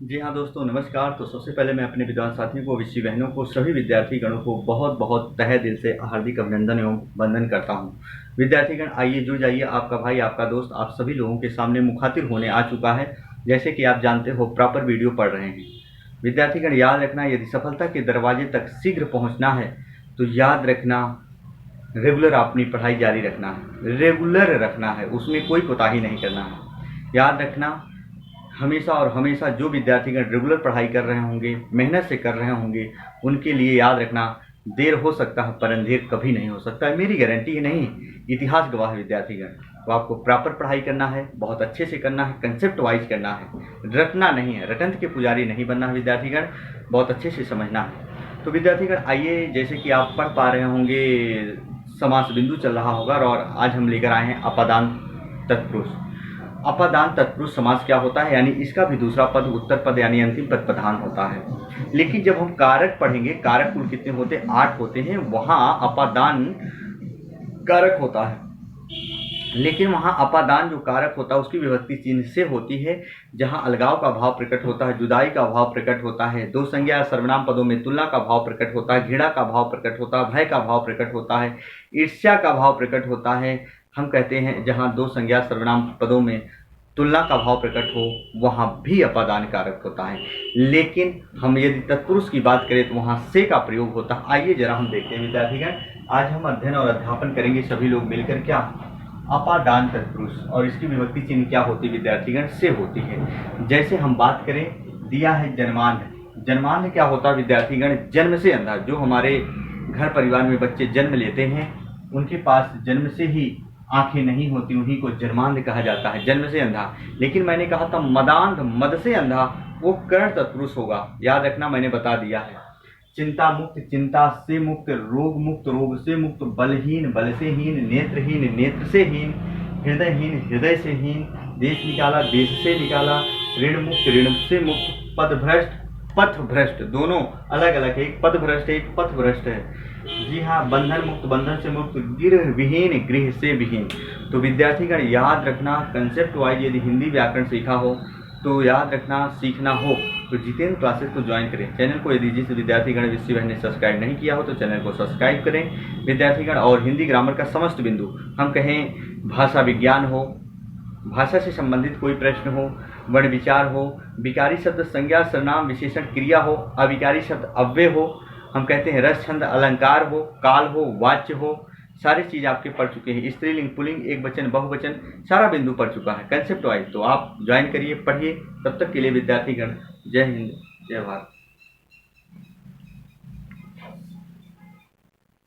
जी हाँ दोस्तों, नमस्कार। तो सबसे पहले मैं अपने विद्वान साथियों को, विषय बहनों को, सभी विद्यार्थी गणों को बहुत बहुत तहे दिल से हार्दिक अभिनंदन एवं वंदन करता हूँ। विद्यार्थीगण आइए, जुड़ जाइए। आपका भाई, आपका दोस्त आप सभी लोगों के सामने मुखातिब होने आ चुका है। जैसे कि आप जानते हो, प्रॉपर वीडियो पढ़ रहे हैं। विद्यार्थीगण याद रखना, यदि सफलता के दरवाजे तक शीघ्र पहुँचना है तो याद रखना, रेगुलर अपनी पढ़ाई जारी रखना है, रेगुलर रखना है, उसमें कोई कोताही नहीं करना है। याद रखना, हमेशा और हमेशा जो विद्यार्थीगण रेगुलर पढ़ाई कर रहे होंगे, मेहनत से कर रहे होंगे, उनके लिए याद रखना, देर हो सकता है पर अंधेर कभी नहीं हो सकता है। मेरी गारंटी नहीं, इतिहास गवाह है विद्यार्थीगण। तो आपको प्रॉपर पढ़ाई करना है, बहुत अच्छे से करना है, कंसेप्ट वाइज करना है, रटना नहीं है, रटंत के पुजारी नहीं बनना है विद्यार्थीगण, बहुत अच्छे से समझना है। तो विद्यार्थीगण आइए, जैसे कि आप पढ़ पा रहे होंगे, समास बिंदु चल रहा होगा और आज हम लेकर आए हैं अपादान तत्पुरुष। अपादान तत्पुरुष समास क्या होता है, यानी इसका भी दूसरा पद उत्तर पद यानी अंतिम पद प्रधान होता है। लेकिन जब हम कारक पढ़ेंगे, कारक कुल कितने होते हैं? 8 होते हैं। वहां अपादान कारक होता है, लेकिन वहां अपादान जो कारक होता है उसकी विभक्ति चिन्ह से होती है। जहां अलगाव का भाव प्रकट होता है, जुदाई का भाव प्रकट होता है, दो संज्ञा सर्वनाम पदों में तुलना का भाव प्रकट होता है, घृणा का भाव प्रकट होता है, भय का भाव प्रकट होता है, ईर्ष्या का भाव प्रकट होता है। हम कहते हैं जहां दो संज्ञा सर्वनाम पदों में तुलना का भाव प्रकट हो, वहां भी अपादान कारक होता है। लेकिन हम यदि तत्पुरुष की बात करें तो वहां से का प्रयोग होता है। आइए जरा हम देखते हैं विद्यार्थीगण, आज हम अध्ययन और अध्यापन करेंगे सभी लोग मिलकर। क्या अपादान तत्पुरुष और इसकी विभक्ति चिन्ह क्या होती है विद्यार्थीगण? से होती है। जैसे हम बात करें, दिया है जन्मांध। जन्मांध क्या होता है विद्यार्थीगण? जन्म से अंधा। जो हमारे घर परिवार में बच्चे जन्म लेते हैं, उनके पास जन्म से ही आंखें नहीं होती, उन्हीं को जन्मांध कहा जाता है, जन्म से अंधा। लेकिन मैंने कहा था मदांध, मद से अंधा, वो कर्ण तत्पुरुष होगा। याद रखना, मैंने बता दिया है। चिंता मुक्त, चिंता से मुक्त, रोग मुक्त, रोग से मुक्त, बलहीन, बल से हीन, नेत्रहीन, नेत्र से हीन, हृदयहीन, हृदय से हीन, देश निकाला, देश से निकाला, ऋण मुक्त, ऋण से मुक्त, पदभ्रष्ट, पथ भ्रष्ट। दोनों अलग अलग है, एक पद भ्रष्ट है, एक पथ भ्रष्ट है। जी हाँ, बंधन मुक्त, बंधन से मुक्त, गृह विहीन, गृह से विहीन। तो विद्यार्थीगण याद रखना, कंसेप्ट वाइज यदि हिंदी व्याकरण सीखा हो तो याद रखना, सीखना हो तो जितेंद्र क्लासेस को ज्वाइन करें। चैनल को यदि जिस विद्यार्थीगण विश्व बहन ने सब्सक्राइब नहीं किया हो तो चैनल को सब्सक्राइब करें विद्यार्थीगण। और हिंदी ग्रामर का समस्त बिंदु, हम कहें भाषा विज्ञान हो, भाषा से संबंधित कोई प्रश्न हो, वर्ण विचार हो, विकारी शब्द संज्ञा सर्वनाम विशेषण क्रिया हो, अविकारी शब्द अव्यय हो, हम कहते हैं रस छंद अलंकार हो, काल हो, वाच्य हो, सारी चीज आपके पढ़ चुके हैं। स्त्रीलिंग, पुल्लिंग, एक वचन, बहुवचन, सारा बिंदु पढ़ चुका है कंसेप्ट वाइज। तो आप ज्वाइन करिए, पढ़िए। तब तक के लिए विद्यार्थीगण जय हिंद, जय भारत।